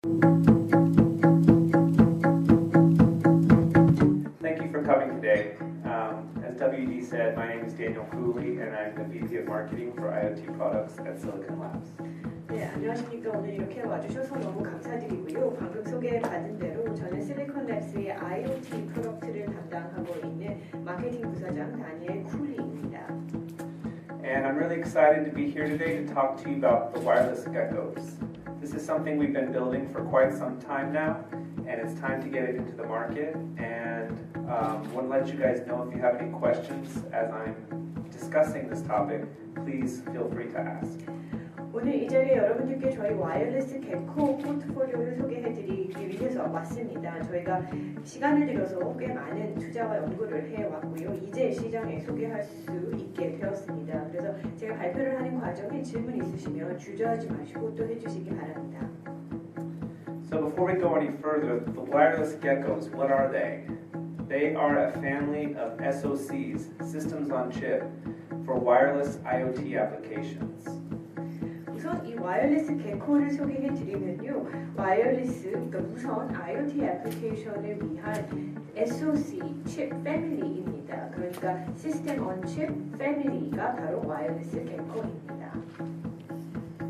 Thank you for coming today. As WD said, my name is Daniel Cooley and I'm the VP of Marketing for IoT Products at Silicon Labs. 네, 안녕하십니까. 오늘 이렇게 와주셔서 너무 감사드리고요. 방금 소개받은 대로 저는 실리콘랩스의 IoT 프로덕트를 담당하고 있는 마케팅 부사장 다니엘 쿨리입니다. And I'm really excited to be here today to talk to you about the wireless geckos. This is something we've been building for quite some time now, and it's time to get it into the market. And I want to let you guys know if you have any questions as I'm discussing this topic, please feel free to ask. 오늘 이 자리에 여러분들께 저희 와이어리스 개코 포트폴리오를 소개해드리기 위해서 왔습니다. 저희가 시간을 들여서 꽤 많은 투자와 연구를 해왔고요. 이제 시장에 소개할 수 있게 되었습니다. 그래서 제가 발표를 하는 과정에 질문 있으시면 주저하지 마시고 또 해주시기 바랍니다. So before we go any further, the wireless geckos, what are they? They are a family of SoCs, systems on chip, for wireless IoT applications. 우선 이 와이어리스 개코를 소개해드리면요. 와이어리스, 그러니까 무선 IoT 애플리케이션을 위한 SoC 칩 패밀리입니다. 그러니까 시스템 on chip 패밀리가 바로 와이어리스 개코입니다.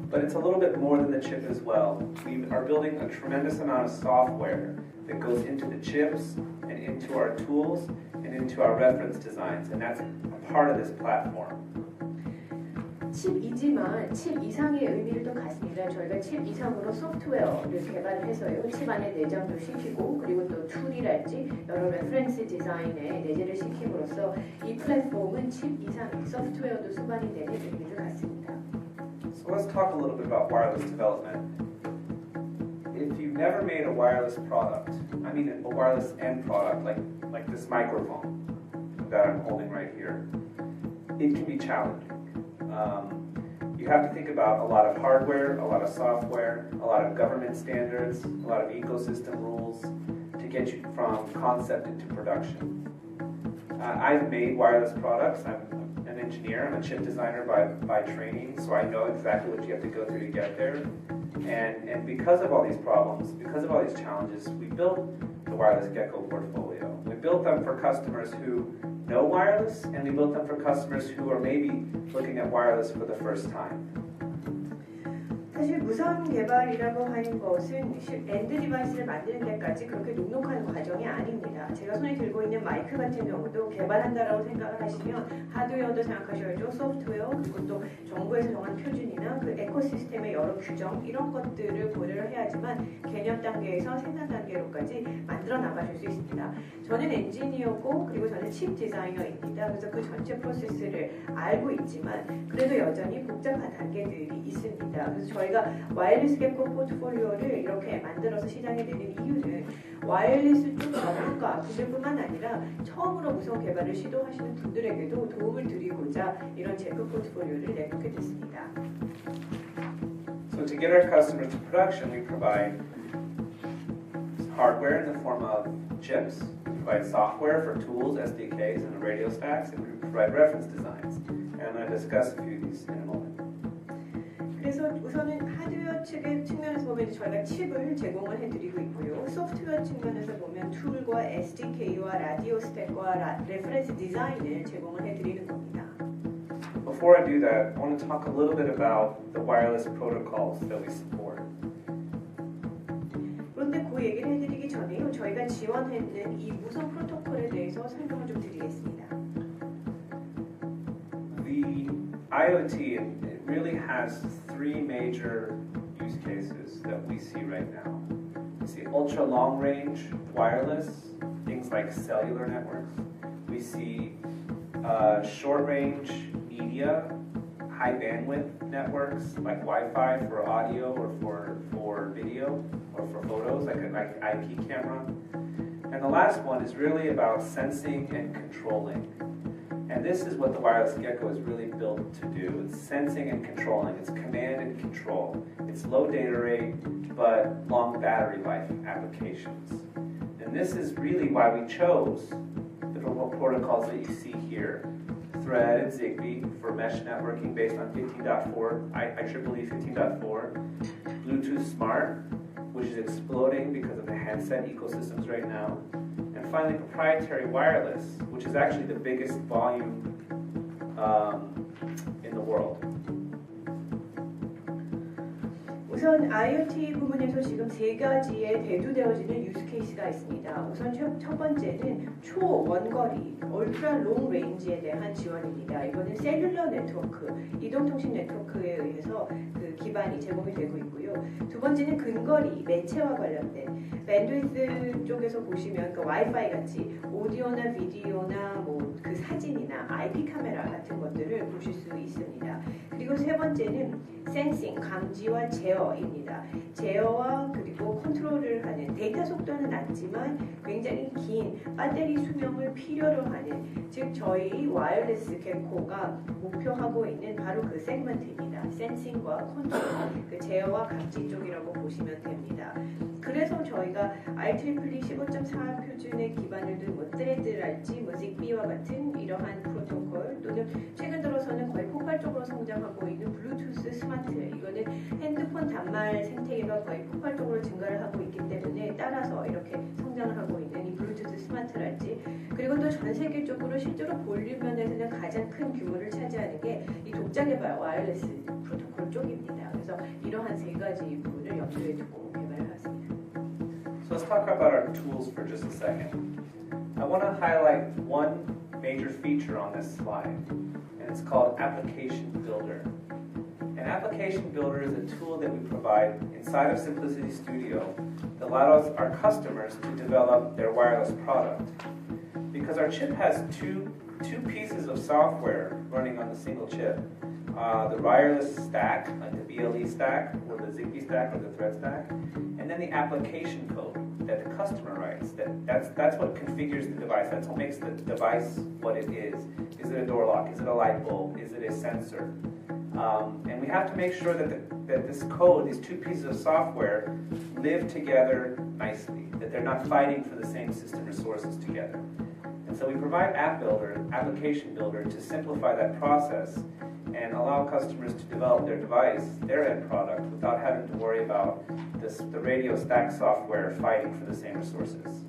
But it's a little bit more than the chip as well. We are building a tremendous amount of software that goes into the chips and into our tools and into our reference designs, and that's a part of this platform. 칩이지만 칩 이상의 의미를 또 갖습니다. 저희가 칩 이상으로 소프트웨어를 개발을 해서요. 칩 안에 내장도 시키고 그리고 또 툴이랄지 여러 레퍼런스 디자인에 내재를 시킴으로써 이 플랫폼은 칩 이상의 소프트웨어도 수반이 되는 의미를 갖습니다. So let's talk a little bit about wireless development. If you've never made a wireless product, I mean a wireless end product like this microphone that I'm holding right here, it can be challenging. You have to think about a lot of hardware, a lot of software, a lot of government standards, a lot of ecosystem rules to get you from concept into production. I've made wireless products. I'm an engineer. I'm a chip designer by training, so I know exactly what you have to go through to get there. And because of all these problems, because of all these challenges, we built the Wireless Gecko portfolio. We built them for customers who know wireless, and we built them for customers who are maybe looking at wireless for the first time. 사실 무선 개발이라고 하는 것은 엔드 디바이스를 만드는 데까지 그렇게 녹록한 과정이 아닙니다. 제가 손에 들고 있는 마이크 같은 경우도 개발한다라고 생각을 하시면 하드웨어도 생각하셔야죠. 소프트웨어 그리고 또 정부에서 정한 표준이나 그 에코시스템의 여러 규정 이런 것들을 고려를 해야지만 개념 단계에서 생산 단계로까지 만들어 나가실 수 있습니다. 저는 엔지니어고 그리고 저는 칩 디자이너입니다. 그래서 그 전체 프로세스를 알고 있지만 그래도 여전히 복잡한 단계들이 있습니다. 그래서 저희가 와이어리스 개코 포트폴리오를 이렇게 만들어서 시장에 내는 이유는 와이어리스 쪽 전문가 분들뿐만 아니라 처음으로 무선 개발을 시도하시는 분들에게도 도움을 드리고자 이런 제품 포트폴리오를 내놓게 됐습니다. So to get our customers to production, we provide hardware in the form of chips, we provide software for tools, SDKs, and radio stacks, and we provide reference designs. And I'm going to discuss a few of these in a moment. 그래서 우선은 하드웨어 측의 측면에서 보면 저희가 칩을 제공을 해드리고 있고요. 소프트웨어 측면에서 보면 툴과 SDK와 라디오 스택과 레퍼런스 디자인을 제공을 해드리는 겁니다. Before I do that, I want to talk a little bit about the wireless protocols that we support. 그런데 그 얘기를 해드리기 전에요. 저희가 지원했는 이 무선 프로토콜에 대해서 설명을 좀 드리겠습니다. The IoT it really has three major use cases that we see right now. We see ultra long range wireless, things like cellular networks. We see short range media, high bandwidth networks like Wi-Fi for audio or for video or for photos like an IP camera. And the last one is really about sensing and controlling. And this is what the Wireless Gecko is really built to do. It's sensing and controlling. It's command and control. It's low data rate, but long battery life applications. And this is really why we chose the protocols that you see here. Thread and Zigbee for mesh networking based on 15.4, IEEE 15.4. Bluetooth Smart, which is exploding because of the handset ecosystems right now. And finally, proprietary wireless, which is actually the biggest volume in the world. 우선 IoT 부문에서 지금 세 가지의 대두되어지는 유스 케이스가 있습니다. 우선 첫 번째는 초원거리, ultra long range에 대한 지원입니다. 이거는 셀룰러 네트워크, 이동통신 네트워크에 의해서 그 기반이 제공이 되고 있고요. 두 번째는 근거리, 매체와 관련된 밴드위드 쪽에서 보시면 그 와이파이 같이 오디오나 비디오나 뭐 그 사진이나 IP 카메라 같은 것들을 보실 수 있습니다. 그리고 세 번째는 센싱, 감지와 제어입니다. 제어와 그리고 컨트롤을 하는 데이터 속도는 낮지만 굉장히 긴 배터리 수명을 필요로 하는 즉 저희 와이어리스 개코가 목표하고 있는 바로 그 세그먼트입니다. 센싱과 컨트롤, 그 제어와 감지 쪽이라고 보시면 됩니다. 그래서 저희가 IEEE 15.4 표준에 기반을 둔 뭐 트레드랄지 뭐 직비와 같은 이러한 프로토콜 또는 최근 들어서는 거의 폭발적으로 성장하고 있는 블루투스 스마트 이거는 핸드폰 단말 생태계가 거의 폭발적으로 증가를 하고 있기 때문에 따라서 이렇게 성장을 하고 있는 이 블루투스 스마트랄지 그리고 또 전 세계적으로 실제로 볼륨 면에서는 가장 큰 규모를 차지하는 게 이 독자 개발 와이어리스 프로토콜 쪽입니다. 그래서 이러한 세 가지 부분을 염두에 두고 개발을 하였습니다. So let's talk about our tools for just a second. I want to highlight one major feature on this slide, and it's called Application Builder. An Application Builder is a tool that we provide inside of Simplicity Studio that allows our customers to develop their wireless product. Because our chip has two pieces of software running on the single chip, the wireless stack, like the BLE stack, or the Zigbee stack, or the Thread stack, and then the application code that the customer writes. That's what configures the device. That's what makes the device what it is. Is it a door lock? Is it a light bulb? Is it a sensor? And we have to make sure that this code, these two pieces of software, live together nicely, that they're not fighting for the same system resources together. And so we provide App Builder, Application Builder, to simplify that process and allow customers to develop their device, their end product, without having to worry about the radio stack software fighting for the same resources.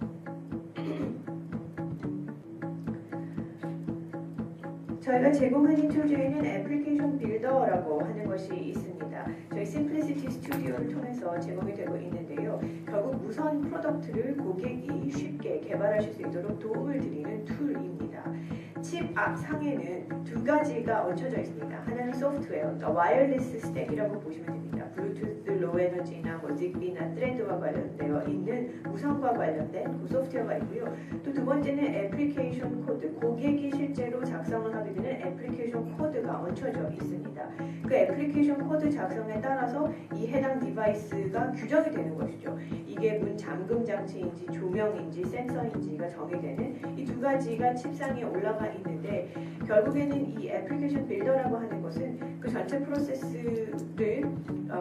저희가 제공하는 툴 중에는 애플리케이션 빌더라고 하는 것이 있습니다. 저희 심플리시티 스튜디오를 통해서 제공이 되고 있는데요. 결국 무선 프로덕트를 고객이 쉽게 개발하실 수 있도록 도움을 드리는 툴입니다. 칩 앞 상에는 두 가지가 얹혀져 있습니다. 하나는 소프트웨어, 그러니까 와이어리스 스택이라고 보시면 됩니다. 블루투스, 로우 에너지나 뭐 직비나 트렌드와 관련되어 있는 무선과 관련된 그 소프트웨어가 있고요. 또 두 번째는 애플리케이션 코드, 고객이 실제로 작성을 하게 되는 애플리케이션 코드가 얹혀져 있습니다. 그 애플리케이션 코드 작성에 따라서 이 해당 디바이스가 규정이 되는 것이죠. 이게 문 잠금 장치인지 조명인지 센서인지가 정의되는 이 두 가지가 칩상에 올라가 있는데 결국에는 이 애플리케이션 빌더라고 하는 것은 그 전체 프로세스를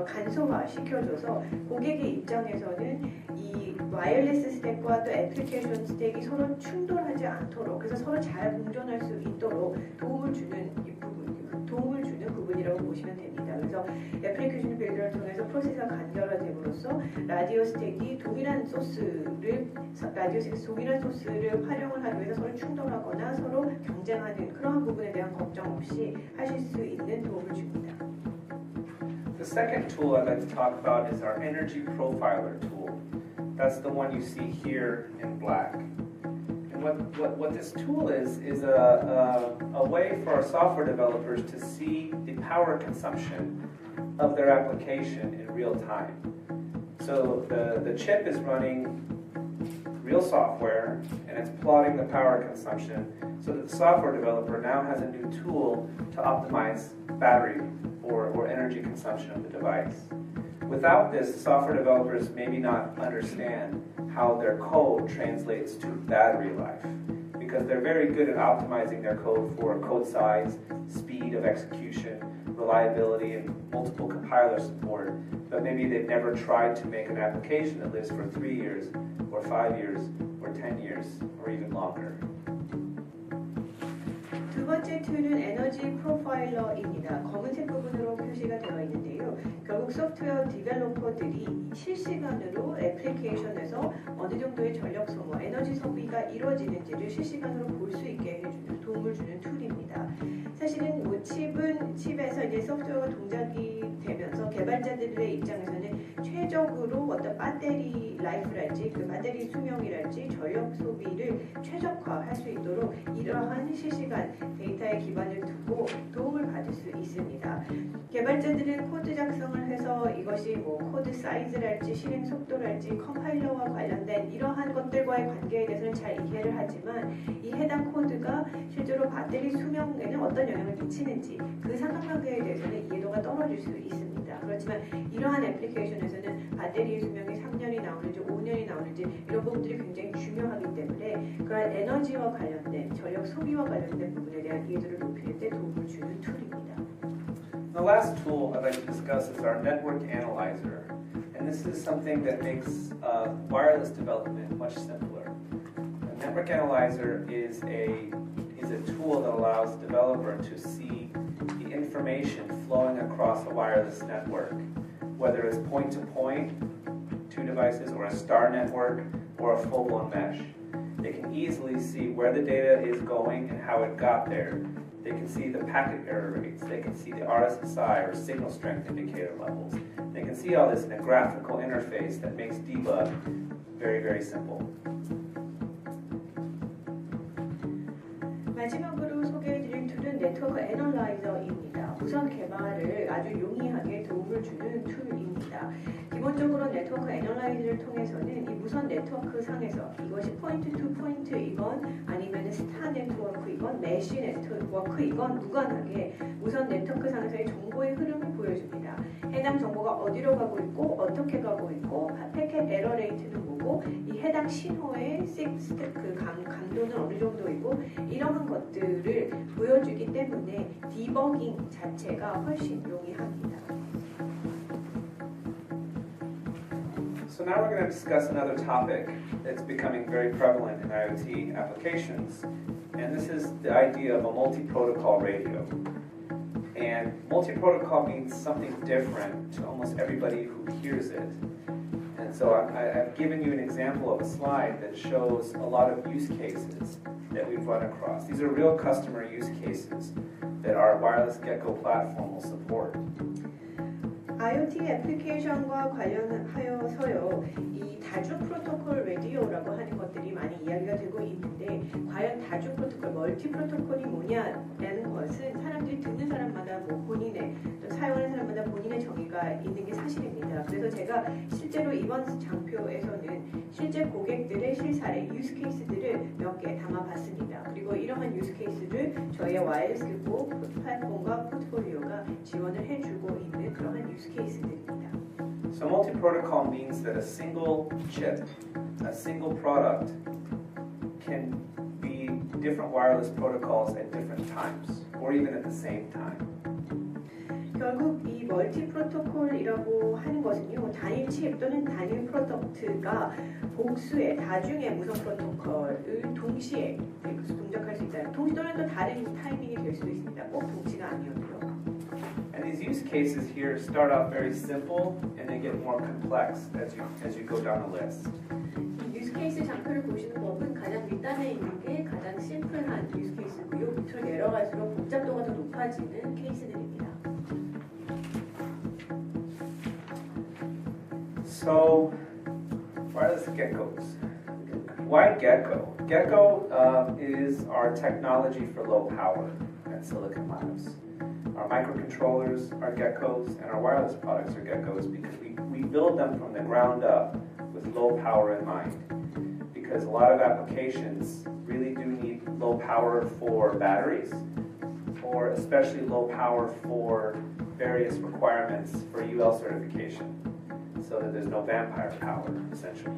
간소화 시켜줘서 고객의 입장에서는 이 와이어리스 스택과 또 애플리케이션 스택이 서로 충돌하지 않도록 그래서 서로 잘 공존할 수 있도록 도움을 주는 부분이라고 보시면 됩니다. 그래서 애플리케이션 빌더를 통해서 프로세스가 간결화됨으로써 라디오 스택이 동일한 소스를 활용을 하기 위해서 서로 충돌하거나 서로 경쟁하는 그러한 부분에 대한 걱정 없이 하실 수 있는 도움을 줍니다. The second tool I'd like to talk about is our Energy Profiler tool. That's the one you see here in black. And what this tool is a way for our software developers to see the power consumption of their application in real time. So the chip is running real software and it's plotting the power consumption so that the software developer now has a new tool to optimize battery or energy consumption of the device. Without this, software developers maybe not understand how their code translates to battery life because they're very good at optimizing their code for code size, speed of execution, reliability, and multiple compiler support, but maybe they've never tried to make an application that lives for 3 years or 5 years or 10 years or even longer. 두 두 번째 툴은 에너지 프로파일러입니다. 검은색 부분으로 표시가 되어 있는데요. 결국 소프트웨어 디벨로퍼들이 실시간으로 애플리케이션에서 어느 정도의 전력 소모, 에너지 소비가 이루어지는지를 실시간으로 볼 수 있게 해주는 도움을 주는 툴입니다. 사실은 뭐 칩에서 이제 소프트웨어가 동작이 되면서 개발자들의 입장에서는 최적으로 어떤 배터리 라이프랄지 그 배터리 수명이랄지 전력 소비를 최적화할 수 있도록 이러한 실시간 데이터에 기반을 두고 도움을 받을 수 있습니다. 개발자들은 코드 작성을 해서 이것이 뭐 코드 사이즈랄지 실행 속도랄지 컴파일러와 관련된 이러한 것들과의 관계에 대해서는 잘 이해를 하지만 이 해당 코드가 실제로 배터리 수명에는 어떤 영향을 미치는지 그 상관관계에 대해서는 이해도가 떨어질 수 있습니다. 그렇지만 이러한 애플리케이션에서는 배터리의 수명이 3년이 나오는지 5년이 나오는지 이런 부분들이 굉장히 중요하기 때문에 그러한 에너지와 관련된 전력 소비와 관련된 부분에 대한 이해도를 높이는 데 도움을 주는 툴입니다. The last tool I'd like to discuss is our network analyzer. And this is something that makes wireless development much simpler. A network analyzer is a tool that allows the developer to see the information flowing across a wireless network, whether it's point-to-point, two devices, or a star network, or a full-blown mesh. They can easily see where the data is going and how it got there. They can see the packet error rates. They can see the RSSI or signal strength indicator levels. They can see all this in a graphical interface that makes debug very, very simple. 마지막으로 소개해드릴 툴은 네트워크 애널라이저입니다. 무선 개발을 아주 용이하게 도움을 주는 툴입니다. 기본적으로 네트워크 애널라이저를 통해서는 이 무선 네트워크 상에서 이것이 포인트 투 포인트이건 아니면 스타 네트워크이건 메쉬 네트워크이건 무관하게 무선 네트워크 상에서의 정보의 흐름을 보여줍니다. 해당 정보가 어디로 가고 있고 어떻게 가고 있고 패켓 에러 레이트는 뭐고 이 해당 신호의 그 강도는 어느 정도이고 이러한 것들을 보여주기 때문에 디버깅 자체가 훨씬 용이합니다. So now we're going to discuss another topic that's becoming very prevalent in IoT applications, and this is the idea of a multi-protocol radio. And multi-protocol means something different to almost everybody who hears it. And so I've given you an example of a slide that shows a lot of use cases that we've run across. These are real customer use cases that our wireless Gecko platform will support. IoT 애플리케이션과 관련하여서요, 이 다중 프로토콜 라디오라고 하는 것들이 많이 이야기가 되고 있는데 과연 다중 프로토콜, 멀티 프로토콜이 뭐냐라는 것은 사람들이 듣는 사람마다 뭐 본인의 또 사용하는 사람마다 본인의 정의가 있는 게 사실입니다. 그래서 제가 실제로 이번 장표에서는 실제 고객들의 실사례, 유스 케이스들을 몇 개 담아봤습니다. 그리고 이러한 유스 케이스를 저희의 와이어리스 교 플랫폼과 포트폴리오가 지원을 해주고 있는 그러한 유스 케이스들입니다. So multi-protocol means that a single chip, a single product can be different wireless protocols at different times or even at the same time. 결국 이 멀티 프로토콜이라고 하는 것은요, 단일 칩 또는 단일 프로덕트가 복수의 다중의 무선 프로토콜을 동시에 동작할 수 있다. 동시 또는 또 다른 타이밍이 될 수도 있습니다. 꼭 동시가 아니어도요. And these use cases here start out very simple and they get more complex as you go down the list. 이 유스 케이스 장표를 보시는 법은 가장 밑단에 있는 게 가장 심플한 유스 케이스고요. 밑으로 내려갈수록 복잡도가 더 높아지는 케이스들입니다. So, wireless geckos. Why Gecko? Gecko is our technology for low power at Silicon Labs. Our microcontrollers are Geckos, and our wireless products are Geckos because we build them from the ground up with low power in mind. Because a lot of applications really do need low power for batteries, or especially low power for various requirements for UL certification, so that there's no vampire power, essentially.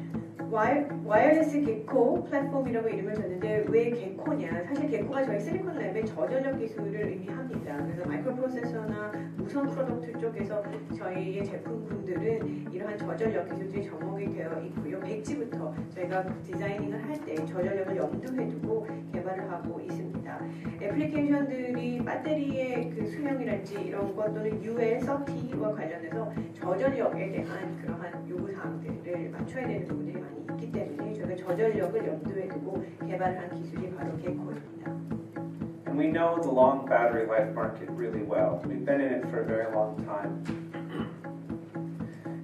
와이어리스 개코 플랫폼이라고 이름을 줬는데 왜 개코냐? 사실 개코가 저희 실리콘랩의 저전력 기술을 의미합니다. 그래서 마이크로 프로세서나 무선 프로덕트 쪽에서 저희의 제품군들은 이러한 저전력 기술들이 접목이 되어 있고요. 100 엣지부터 저희가 디자이닝을 할 때 저전력을 염두에 두고 개발을 하고 있습니다. 애플리케이션들이 배터리의 그 수명이랄지 이런 것 또는 UL30와 관련해서 저전력에 대한 그러한 요구사항들을 맞춰야 되는 부분들이 많이 있기 때문에 저희가 저전력을 염두에 두고 개발한 기술이 바로 개코입니다. And we know the long battery life market really well. We've been in it for a very long time.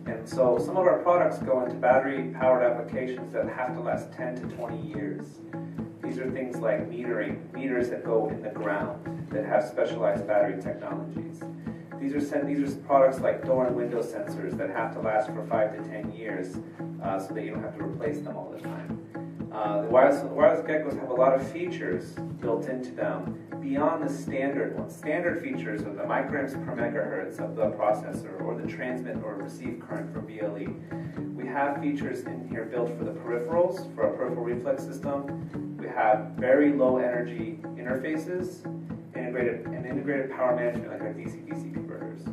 And so some of our products go into battery-powered applications that have to last 10 to 20 years. These are things like meters that go in the ground that have specialized battery technologies. These are products like door and window sensors that have to last for 5 to 10 years so that you don't have to replace them all the time. The wireless geckos have a lot of features built into them beyond the standard ones. Standard features are the microamps per megahertz of the processor or the transmit or receive current for BLE. We have features in here built for the peripherals, for our peripheral reflex system. We have very low energy interfaces, integrated power management like our DC-DC converters.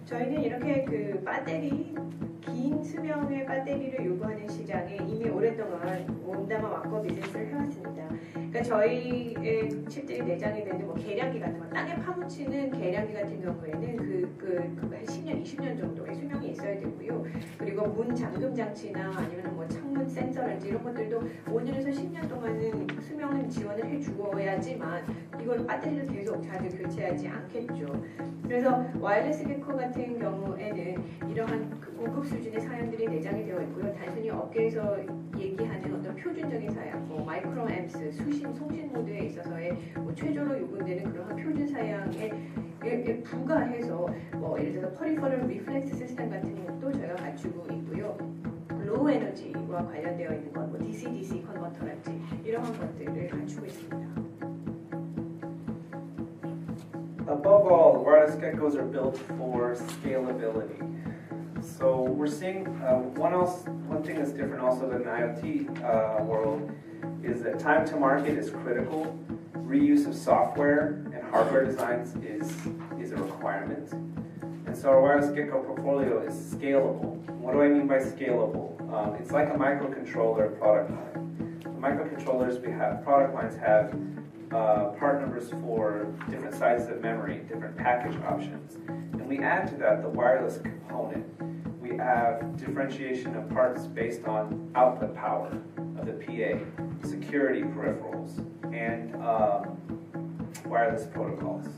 저희는 이렇게 그 배터리 긴 수명의 배터리를 요구하는 시장에 이미 오랫동안 온담화 왔고 비즈니스를 해왔습니다. 그러니까 저희의 칩들이 내장이 되는 뭐 계량기 같은 거, 땅에 파묻히는 계량기 같은 경우에는 한 10년, 20년 정도의 수명이 있어야 되고요. 그리고 문 잠금 장치나 아니면 뭐 창문 센서랄지 이런 것들도 5년에서 10년 동안은 수명은 지원을 해주어야지만 이걸 배터리를 계속 자주 교체하지 않겠죠. 그래서 와이어리스 게코 같은 경우에는 이러한 고급 수준의 사양들이 내장이 되어 있고요. 단순히 업계에서 얘기하는 어떤 표준적인 사양, 뭐 마이크로 앰스, 수신, 송신 모드에 있어서의 뭐 최저로 요구되는 그러한 표준 사양에 부가해서 뭐 예를 들어서 퍼리퍼럴 리플렉스 시스템 같은 것도 저희가 갖추고 있고요. 로우 에너지와 관련되어 있는 것, 뭐 DC-DC 컨버터랄지 이러한 것들을 갖추고 있습니다. Above all, the wireless geckos are built for scalability. So we're seeing one thing that's different also than the IoT world is that time to market is critical. Reuse of software and hardware designs is a requirement. And so our wireless gecko portfolio is scalable. What do I mean by scalable? It's like a microcontroller product line. The microcontrollers product lines have part numbers for different sizes of memory, different package options. And we add to that the wireless component. We have differentiation of parts based on output power of the PA, security peripherals, and wireless protocols.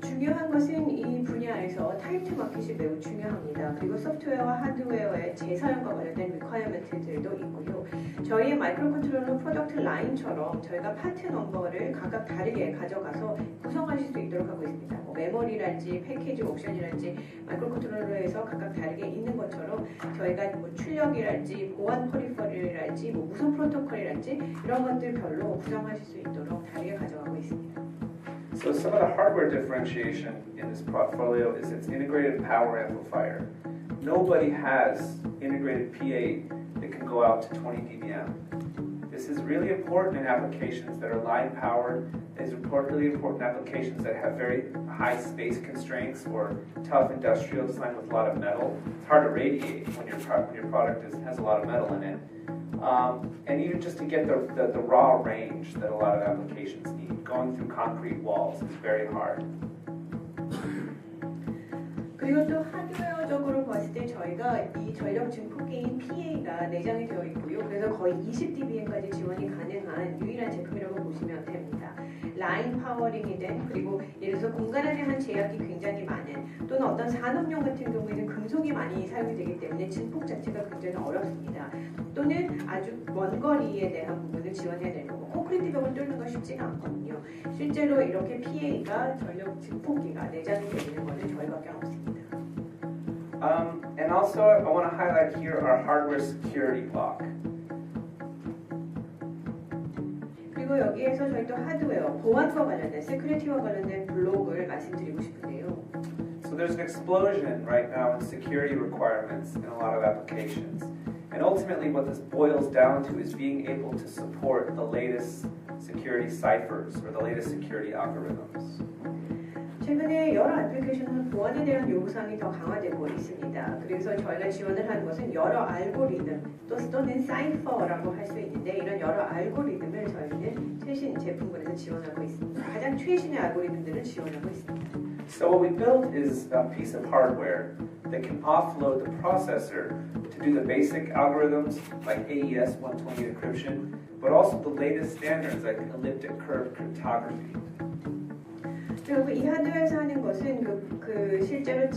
중요한 것은 이 분야에서 타임 투 마켓이 매우 중요합니다. 그리고 소프트웨어와 하드웨어의 재사용과 관련된 리ኳ어먼트들도 있고요. 저희의 마이크로 컨트롤러 프로덕트 라인처럼 저희가 파트 넘버를 각각 다르게 가져가서 구성하실 수 있도록 하고 있습니다. 뭐 메모리랄지 패키지 옵션이랄지 마이크로 컨트롤러에서 각각 다르게 있는 것처럼 저희가 뭐 출력이랄지 보안 퍼리퍼럴이랄지 뭐 무선 프로토콜이랄지 이런 것들별로 구성하실 수 있도록 다르게 가져가고 있습니다. So some of the hardware differentiation in this portfolio is its integrated power amplifier. Nobody has integrated PA that can go out to 20 dBm. This is really important in applications that are line powered. It's really important in applications that have very high space constraints or tough industrial design with a lot of metal. It's hard to radiate when your product has a lot of metal in it. And even just to get the raw range that a lot of applications need, going through concrete walls is very hard. 그리고 또 하드웨어적으로 봤을 때 저희가 이 전력 증폭기인 PA가 내장이 되어 있고요. 그래서 거의 20dBm까지 지원이 가능한 유일한 제품이라고 보시면 됩니다. 라인 파워링이 된 그리고 예를 들어서 공간에 대한 제약이 굉장히 많은 또는 어떤 산업용 같은 경우에는 금속이 많이 사용이 되기 때문에 증폭 자체가 굉장히 어렵습니다. 또는 아주 먼 거리에 대한 부분을 지원해야 되는 거고 콘크리트 벽을 뚫는 건 쉽지가 않거든요. 실제로 이렇게 PA가 전력 증폭기가 내장이 되는 것은 저희밖에 없습니다. And also, I want to highlight here our hardware security block. 그리고 여기에서 저희 또 하드웨어, 보안과 관련된, 세큐리티와 관련된 블록을 말씀드리고 싶은데요. So there's an explosion right now in security requirements in a lot of applications. And ultimately what this boils down to is being able to support the latest security ciphers or the latest security algorithms. 최근에 여러 애플리케이션은 보안에 대한 요구사항이 더 강화되고 있습니다. 그래서 저희가 지원을 하는 것은 여러 알고리즘 또는 사이퍼라고 할 수 있는데 이런 여러 알고리즘을 저희는 최신 제품군에서 지원하고 있습니다. 가장 최신의 알고리즘들을 지원하고 있습니다. So what we built is a piece of hardware that can offload the processor to do the basic algorithms like AES 128 encryption, but also the latest standards like elliptic curve cryptography. 그리고 이 하드웨어에서 하는 것은 실제로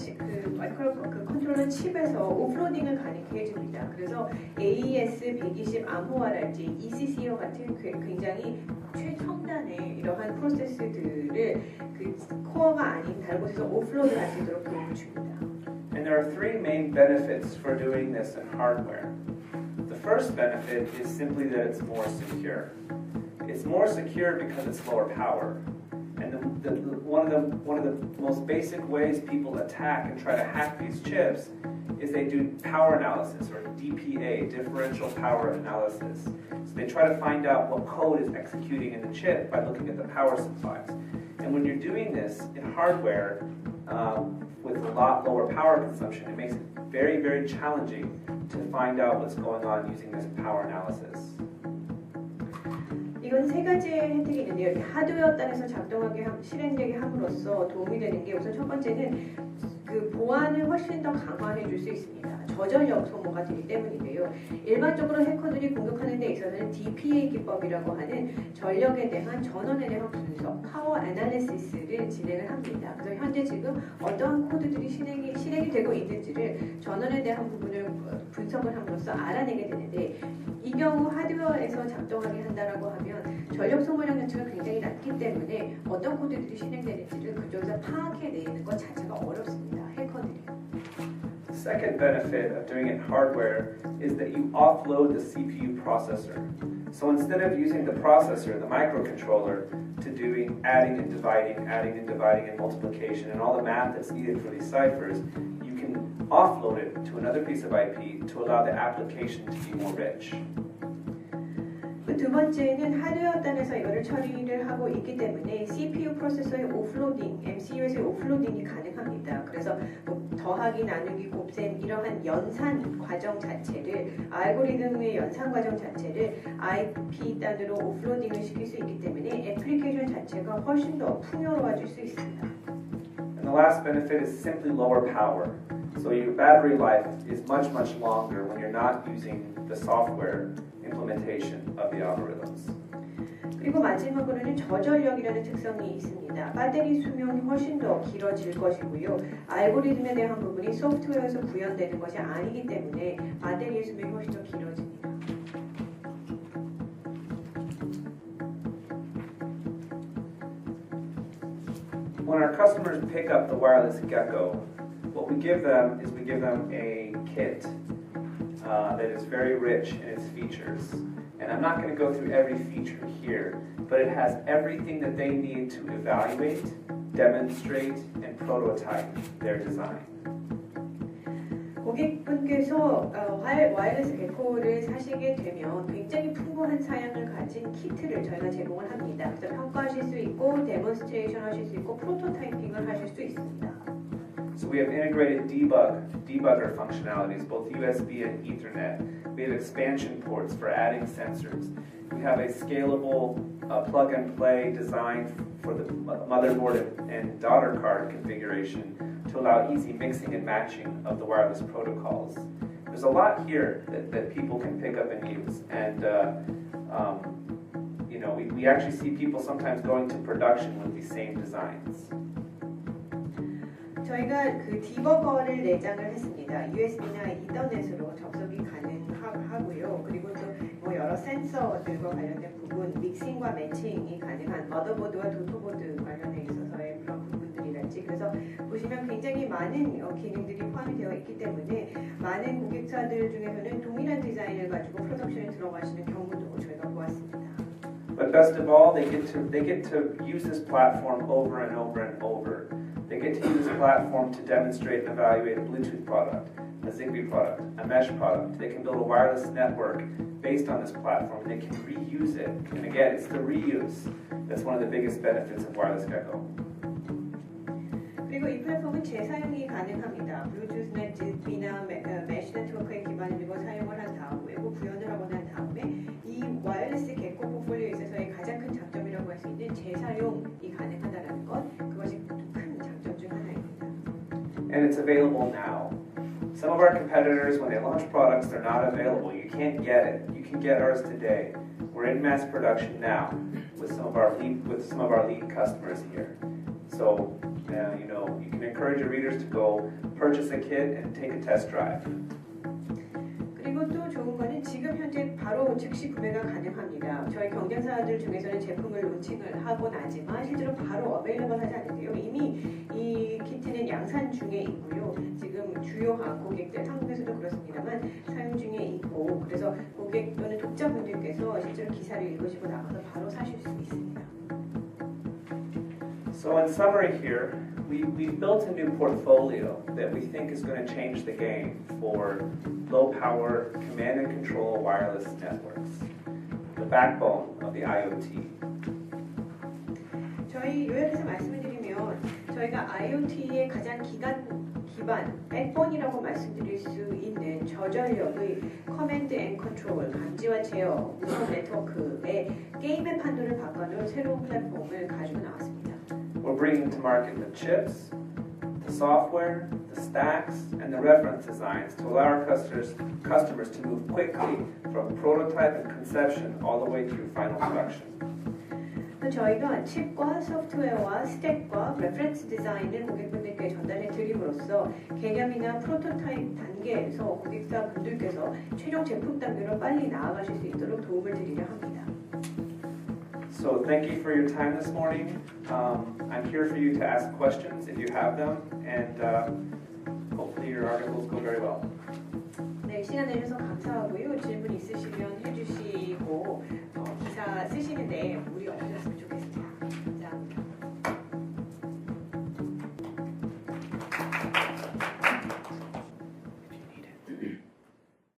컨트롤러 칩에서 오프로딩을 가능하게 해줍니다. 그래서 AES 120 암호화랄지 ECC와 같은 굉장히 최첨단의 이러한 프로세스들을 그 코어가 아닌 다른 곳에서 오프로드를 할 수 있도록 도움을 줍니다. And there are three main benefits for doing this in hardware. The first benefit is simply that it's more secure. It's more secure because it's lower power. And one of the most basic ways people attack and try to hack these chips is they do power analysis or DPA, differential power analysis. So they try to find out what code is executing in the chip by looking at the power supplies. And when you're doing this in hardware with a lot lower power consumption, it makes it very, very challenging to find out what's going on using this power analysis. 이건 세 가지의 혜택이 있는데요. 하드웨어 단에서 작동하게 실행되게 함으로써 도움이 되는 게 우선 첫 번째는 그 보안을 훨씬 더 강화해 줄 수 있습니다. 저전력 소모가 되기 때문인데요. 일반적으로 해커들이 공격하는 데 있어서는 DPA 기법이라고 하는 전력에 대한 전원에 대한 분석, 파워 애널리시스를 진행을 합니다. 그래서 현재 지금 어떠한 코드들이 실행이 되고 있는지를 전원에 대한 부분을 분석을 함으로써 알아내게 되는데 이 경우 하드웨어에서 작동하게 한다라고 하면 전력 소모량 자체가 굉장히 낮기 때문에 어떤 코드들이 실행되는지를 그쪽에서 파악해내는 것 자체가 어렵습니다. 해커들이. The second benefit of doing it in hardware is that you offload the CPU processor. So instead of using the processor, the microcontroller, to doing adding and dividing and multiplication and all the math that's needed for these ciphers, you can offload it to another piece of IP to allow the application to be more rich. 두 번째는 하드웨어 단에서 이거를 처리를 하고 있기 때문에 CPU 프로세서의 오프로딩, MCU에서의 오프로딩이 가능합니다. 그래서 뭐 더하기, 나누기, 곱셈 이러한 연산 과정 자체를 알고리즘의 연산 과정 자체를 IP 단으로 오프로딩을 시킬 수 있기 때문에 애플리케이션 자체가 훨씬 더 풍요로워질 수 있습니다. And the last benefit is simply lower power. So your battery life is much, much longer when you're not using the software implementation of the algorithms. 그리고 마지막으로는 저전력이라는 특성이 있습니다. 배터리 수명이 훨씬 더 길어질 것이고요. 알고리즘에 대한 부분이 소프트웨어에서 구현되는 것이 아니기 때문에 배터리 수명이 훨씬 더 길어집니다. When our customers pick up the wireless Gecko, what we give them is we give them a kit that is very rich in its features. And I'm not going to go through every feature here, but it has everything that they need to evaluate, demonstrate, and prototype their design. 고객분께서 와이어리스 게코를 사시게 되면 굉장히 풍부한 사양을 가진 키트를 저희가 제공을 합니다. 그래서 평가하실 수 있고, 데몬스트레이션 하실 수 있고, 프로토타이핑을 하실 수 있습니다. So we have integrated debugger functionalities, both USB and Ethernet. We have expansion ports for adding sensors. We have a scalable plug-and-play design for the motherboard and daughter card configuration to allow easy mixing and matching of the wireless protocols. There's a lot here that people can pick up and use. And we actually see people sometimes going to production with these same designs. 저희가 그 디버거를 내장을 했습니다. USB나 이더넷으로 접속이 가능하고요. 그리고 또 뭐 여러 센서들과 관련된 부분, 믹싱과 매칭이 가능한 머더보드와 도토보드 관련해 있어서의 그런 부분들이랄지. 그래서 보시면 굉장히 많은 기능들이 포함이 되어 있기 때문에 많은 고객사들 중에서는 동일한 디자인을 가지고 프로덕션에 들어가시는 경우도 저희가 보았습니다. But best of all, they get to use this platform over and over and over. They get to use this platform to demonstrate and evaluate a Bluetooth product, a a Zigbee product, a mesh product. They can build a wireless network based on this platform. They can reuse it. And again, it's the reuse that's one of the biggest benefits of Wireless Gecko. 그리고 이 플랫폼은 재사용이 가능합니다. 블루투스나 지비나 메쉬 네트워크에 기반으로 사용을 한 다음에 구현을 하고 난 다음에 이 와이어리스 개코 포폴리오에 있어서의 가장 큰 장점이라고 할 수 있는 재사용이 가능하다는 것, 그것이 큰 장점 중 하나입니다. And it's available now. Some of our competitors, when they launch products, they're not available. You can't get it. You can get ours today. We're in mass production now with some of our lead customers here. So, you can encourage your readers to go purchase a kit and take a test drive. 그리고 또 좋은 거는 지금 현재 바로 즉시 구매가 가능합니다. 저희 경쟁사들 중에서는 제품을 론칭을 하고 나지만 실제로 바로 어베일러블하지 않는데요. 이미 이 키트는 양산 중에 있고요. 지금 주요한 고객들, 한국에서도 그렇습니다만 사용 중에 있고, 그래서 고객 또는 독자분들께서 실제로 기사를 읽으시고 나가서 바로 사실 수 있습니다. So in summary here, we've built a new portfolio that we think is going to change the game for low-power command and control wireless networks, the backbone of the IoT. 저희 요약해서 말씀을 드리면 저희가 IoT의 가장 기반, 백본이라고 말씀드릴 수 있는 저전력의 커맨드 앤 컨트롤, 감지와 제어, 무선 네트워크의 게임의 판도를 바꿔놓은 새로운 플랫폼을 가지고 나왔습니다. We're bringing to market the chips, the software, the stacks, and the reference designs to allow our customers to move quickly from prototype and conception all the way through final production. 저희가 칩과 소프트웨어와 스택과 레퍼런스 디자인을 고객분들께 전달해 드림으로써 개념이나 프로토타입 단계에서 고객사분들께서 최종 제품 단계로 빨리 나아가실 수 있도록 도움을 드리려 합니다. So thank you for your time this morning. I'm here for you to ask questions if you have them, and hopefully your articles go very well. 네, 시간 내주셔서 감사하고요. 질문 있으시면 해주시고 기사 쓰시는데 우리